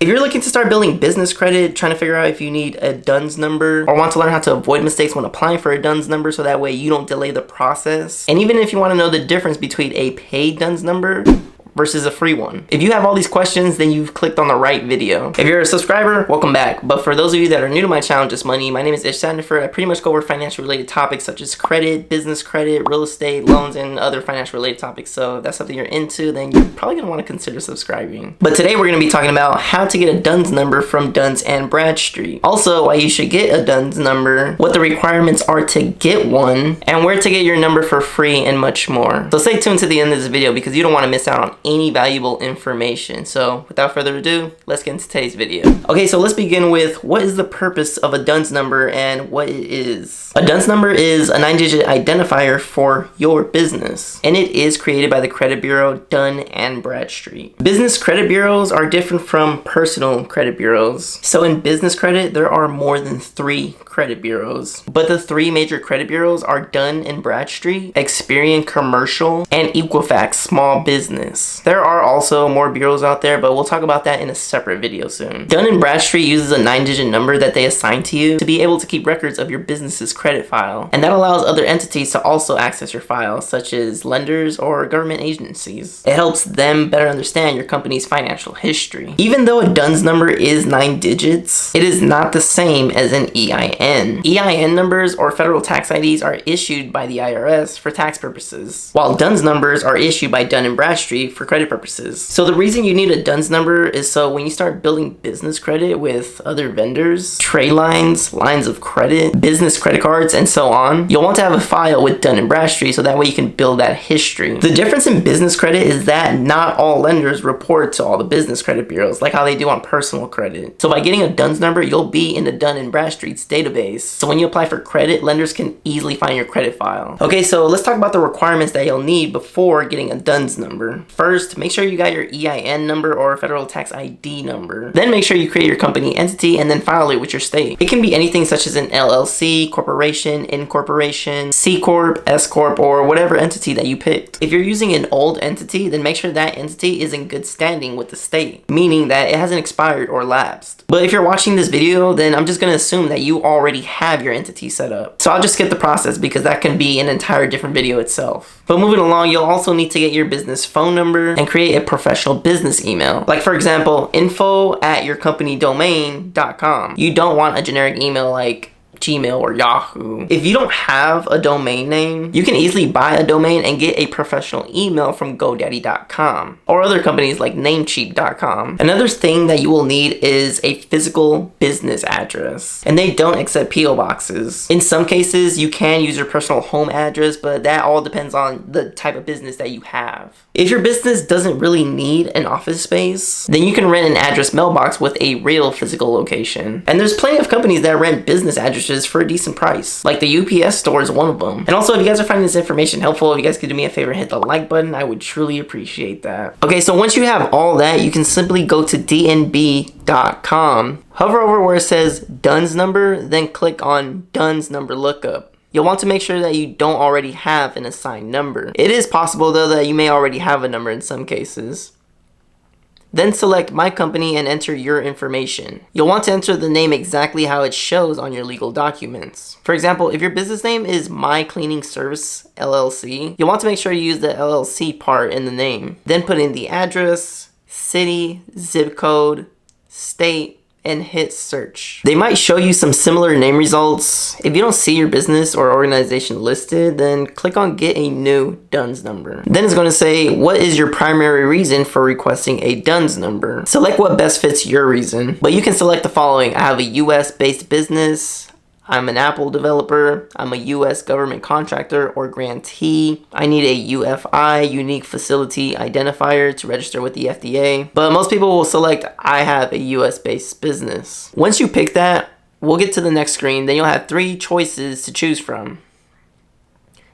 If you're looking to start building business credit, trying to figure out if you need a DUNS number, or want to learn how to avoid mistakes when applying for a DUNS number so that way you don't delay the process, and even if you want to know the difference between a paid DUNS number versus a free one. If you have all these questions, then you've clicked on the right video. If you're a subscriber, welcome back. But for those of you that are new to my channel, Just Money, my name is Ismael Sandiford. I pretty much go over financial related topics such as credit, business credit, real estate, loans, and other financial related topics. So if that's something you're into, then you're probably gonna want to consider subscribing. But today we're gonna be talking about how to get a DUNS number from Dun Bradstreet. Also, why you should get a DUNS number, what the requirements are to get one, and where to get your number for free, and much more. So stay tuned to the end of this video because you don't want to miss out on any valuable information. So without further ado, let's get into today's video. Okay, so let's begin with what is the purpose of a DUNS number and what it is. A DUNS number is a 9-digit identifier for your business, and it is created by the credit bureau Dun Bradstreet. Business credit bureaus are different from personal credit bureaus. So in business credit, there are more than 3 credit bureaus, but the 3 major credit bureaus are Dun Bradstreet, Experian Commercial, and Equifax Small Business. There are also more bureaus out there, but we'll talk about that in a separate video soon. Dun Bradstreet uses a 9-digit number that they assign to you to be able to keep records of your business's credit file, and that allows other entities to also access your file, such as lenders or government agencies. It helps them better understand your company's financial history. Even though a DUNS number is 9 digits, it is not the same as an EIN. EIN numbers or federal tax IDs are issued by the IRS for tax purposes, while DUNS numbers are issued by Dun Bradstreet for credit purposes. So the reason you need a DUNS number is so when you start building business credit with other vendors, trade lines, lines of credit, business credit cards, and so on, you'll want to have a file with Dun Bradstreet so that way you can build that history. The difference in business credit is that not all lenders report to all the business credit bureaus like how they do on personal credit. So by getting a DUNS number, you'll be in the Dun Bradstreet's database. So when you apply for credit, lenders can easily find your credit file. Okay, so let's talk about the requirements that you'll need before getting a DUNS number. First, make sure you got your EIN number or federal tax ID number. Then make sure you create your company entity and then file it with your state. It can be anything such as an LLC, corporation, incorporation, C Corp, S Corp, or whatever entity that you picked. If you're using an old entity, then make sure that entity is in good standing with the state, meaning that it hasn't expired or lapsed. But if you're watching this video, then I'm just gonna assume that you already have your entity set up. So I'll just skip the process because that can be an entire different video itself. But moving along, you'll also need to get your business phone number and create a professional business email. Like for example, info@yourcompanydomain.com. You don't want a generic email like Gmail or Yahoo. If you don't have a domain name, you can easily buy a domain and get a professional email from GoDaddy.com or other companies like Namecheap.com. Another thing that you will need is a physical business address, and they don't accept PO boxes. In some cases, you can use your personal home address, but that all depends on the type of business that you have. If your business doesn't really need an office space, then you can rent an address mailbox with a real physical location. And there's plenty of companies that rent business addresses for a decent price. Like the UPS store is one of them. And also, if you guys are finding this information helpful, if you guys could do me a favor and hit the like button, I would truly appreciate that. Okay, so once you have all that, you can simply go to dnb.com, hover over where it says DUNS number, then click on DUNS number lookup. You'll want to make sure that you don't already have an assigned number. It is possible though that you may already have a number in some cases. Then select My Company and enter your information. You'll want to enter the name exactly how it shows on your legal documents. For example, if your business name is My Cleaning Service LLC, you'll want to make sure you use the LLC part in the name. Then put in the address, city, zip code, state, and hit search. They might show you some similar name results. If you don't see your business or organization listed, then click on Get a New DUNS Number. Then it's going to say, what is your primary reason for requesting a DUNS number? Select what best fits your reason, but you can select the following. I have a US based business, I'm an Apple developer, I'm a US government contractor or grantee, I need a UFI, unique facility identifier, to register with the FDA. But most people will select I have a US based business. Once you pick that, we'll get to the next screen, then you'll have 3 choices to choose from.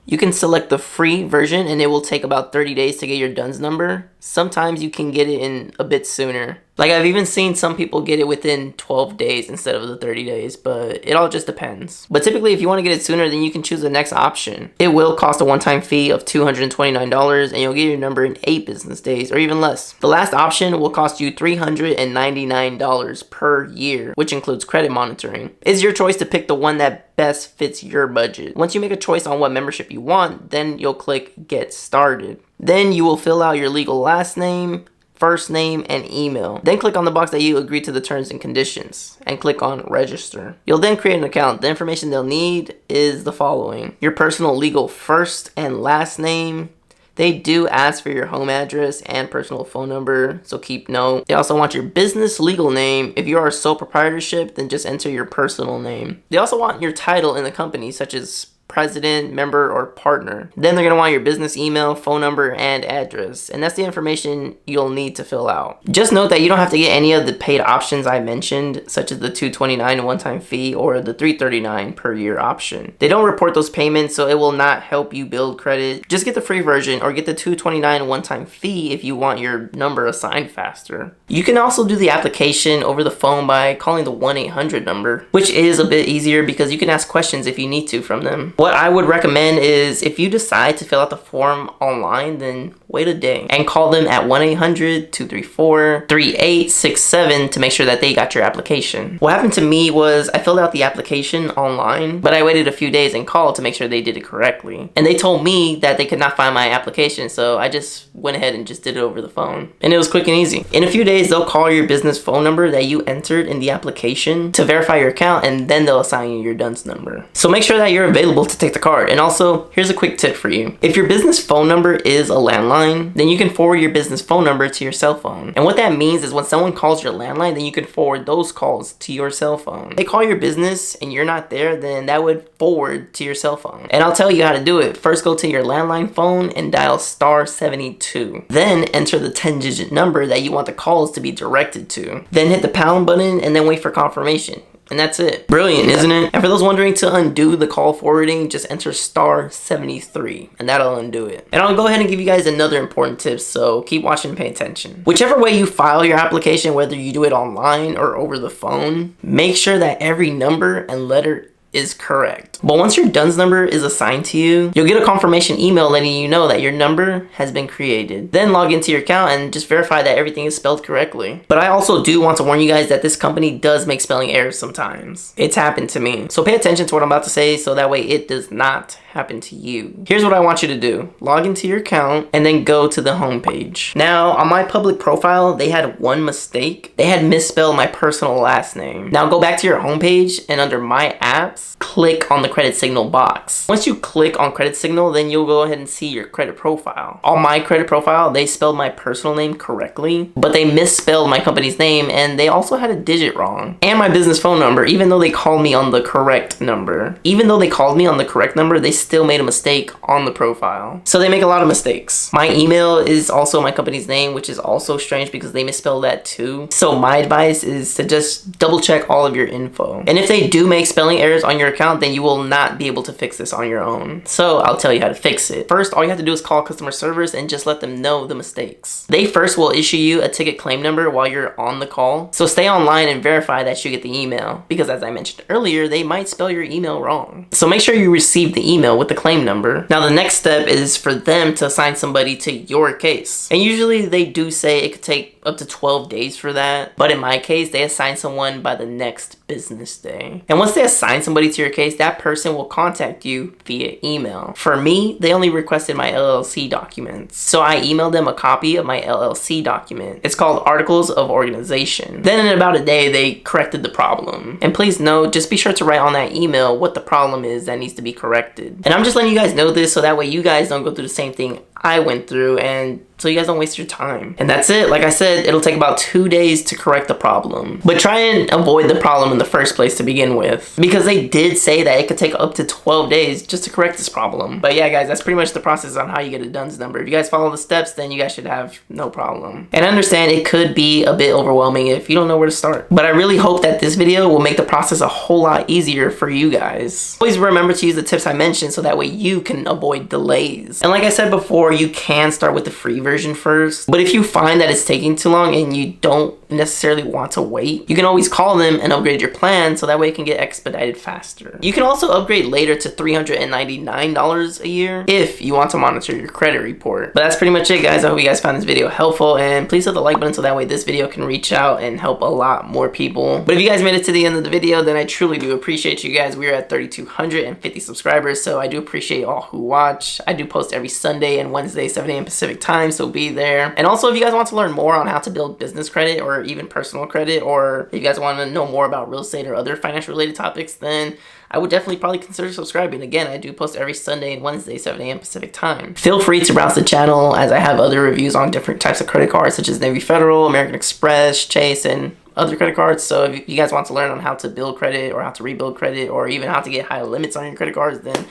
You can select the free version and it will take about 30 days to get your DUNS number. Sometimes you can get it in a bit sooner. Like, I've even seen some people get it within 12 days instead of the 30 days, but it all just depends. But typically, if you want to get it sooner, then you can choose the next option. It will cost a one-time fee of $229, and you'll get your number in 8 business days, or even less. The last option will cost you $399 per year, which includes credit monitoring. It's your choice to pick the one that best fits your budget. Once you make a choice on what membership you want, then you'll click Get Started. Then you will fill out your legal last name, first name, and email. Then click on the box that you agree to the terms and conditions and click on register. You'll then create an account. The information they'll need is the following: your personal legal first and last name. They do ask for your home address and personal phone number, so keep note. They also want your business legal name. If you are a sole proprietorship, then just enter your personal name. They also want your title in the company, such as president, member, or partner. Then they're going to want your business email, phone number, and address. And that's the information you'll need to fill out. Just note that you don't have to get any of the paid options I mentioned, such as the $229 one-time fee or the $339 per year option. They don't report those payments, so it will not help you build credit. Just get the free version or get the $229 one-time fee if you want your number assigned faster. You can also do the application over the phone by calling the 1-800 number, which is a bit easier because you can ask questions if you need to from them. What I would recommend is if you decide to fill out the form online, then wait a day and call them at 1-800-234-3867 to make sure that they got your application. What happened to me was I filled out the application online, but I waited a few days and called to make sure they did it correctly. And they told me that they could not find my application, so I just went ahead and just did it over the phone. And it was quick and easy. In a few days, they'll call your business phone number that you entered in the application to verify your account, and then they'll assign you your DUNS number. So make sure that you're available to take the card. And also, here's a quick tip for you. If your business phone number is a landline, then you can forward your business phone number to your cell phone. And what that means is when someone calls your landline, then you can forward those calls to your cell phone. If they call your business and you're not there, then that would forward to your cell phone. And I'll tell you how to do it. First, go to your landline phone and dial *72. Then enter the 10-digit number that you want the calls to be directed to. Then hit the pound button and then wait for confirmation. And that's it. Brilliant, isn't it? And for those wondering to undo the call forwarding, just enter *73 and that'll undo it. And I'll go ahead and give you guys another important tip, so keep watching and pay attention. Whichever way you file your application, whether you do it online or over the phone, make sure that every number and letter is correct. But once your DUNS number is assigned to you, you'll get a confirmation email letting you know that your number has been created. Then log into your account and just verify that everything is spelled correctly. But I also do want to warn you guys that this company does make spelling errors sometimes. It's happened to me. So pay attention to what I'm about to say so that way it does not happen to you. Here's what I want you to do. Log into your account and then go to the home page. Now, on my public profile, they had one mistake. They had misspelled my personal last name. Now go back to your home page and under My Apps, click on the credit signal box. Once you click on credit signal, then you'll go ahead and see your credit profile. On my credit profile, they spelled my personal name correctly, but they misspelled my company's name and they also had a digit wrong. And my business phone number, even though they called me on the correct number. Even though they called me on the correct number, they still made a mistake on the profile. So they make a lot of mistakes. My email is also my company's name, which is also strange because they misspelled that too. So my advice is to just double check all of your info. And if they do make spelling errors on your account, then you will not be able to fix this on your own. So I'll tell you how to fix it. First, all you have to do is call customer service and just let them know the mistakes. They first will issue you a ticket claim number while you're on the call. So stay online and verify that you get the email, because as I mentioned earlier, they might spell your email wrong. So make sure you receive the email with the claim number. Now the next step is for them to assign somebody to your case. And usually they do say it could take up to 12 days for that. But in my case, they assign someone by the next business day. And once they assign somebody to your case, that person will contact you via email. For me, they only requested my LLC documents. So I emailed them a copy of my LLC document. It's called Articles of Organization. Then in about a day, they corrected the problem. And please note, just be sure to write on that email what the problem is that needs to be corrected. And I'm just letting you guys know this so that way you guys don't go through the same thing I went through, and so you guys don't waste your time. And that's it. Like I said, it'll take about 2 days to correct the problem. But try and avoid the problem in the first place to begin with, because they did say that it could take up to 12 days just to correct this problem. But yeah, guys, that's pretty much the process on how you get a DUNS number. If you guys follow the steps, then you guys should have no problem. And I understand it could be a bit overwhelming if you don't know where to start. But I really hope that this video will make the process a whole lot easier for you guys. Always remember to use the tips I mentioned so that way you can avoid delays. And like I said before, you can start with the free version first. But if you find that it's taking too long and you don't necessarily want to wait, you can always call them and upgrade your plan so that way it can get expedited faster. You can also upgrade later to $399 a year if you want to monitor your credit report. But that's pretty much it, guys. I hope you guys found this video helpful, and please hit the like button so that way this video can reach out and help a lot more people. But if you guys made it to the end of the video, then I truly do appreciate you guys. We're at 3,250 subscribers, so I do appreciate all who watch. I do post every Sunday and Wednesday, 7 a.m. Pacific time, so be there. And also, if you guys want to learn more on how to build business credit or even personal credit, or if you guys want to know more about real estate or other financial related topics, then I would definitely probably consider subscribing. Again, I do post every Sunday and Wednesday, 7 a.m. Pacific time. Feel free to browse the channel as I have other reviews on different types of credit cards such as Navy Federal, American Express, Chase, and other credit cards. So if you guys want to learn on how to build credit or how to rebuild credit or even how to get high limits on your credit cards, then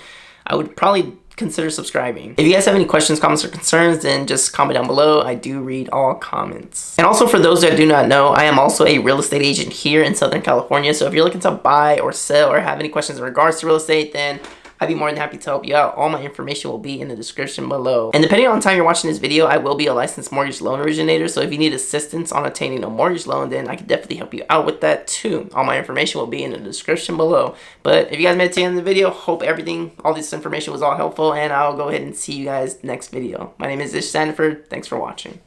I would probably consider subscribing. If you guys have any questions, comments, or concerns, then just comment down below. I do read all comments. And also, for those that do not know, I am also a real estate agent here in Southern California. So if you're looking to buy or sell or have any questions in regards to real estate, then I'd be more than happy to help you out. All my information will be in the description below. And depending on the time you're watching this video, I will be a licensed mortgage loan originator. So if you need assistance on obtaining a mortgage loan, then I can definitely help you out with that too. All my information will be in the description below. But if you guys made it to the end of the video, hope all this information was all helpful, and I'll go ahead and see you guys next video. My name is Ismael Sandiford. Thanks for watching.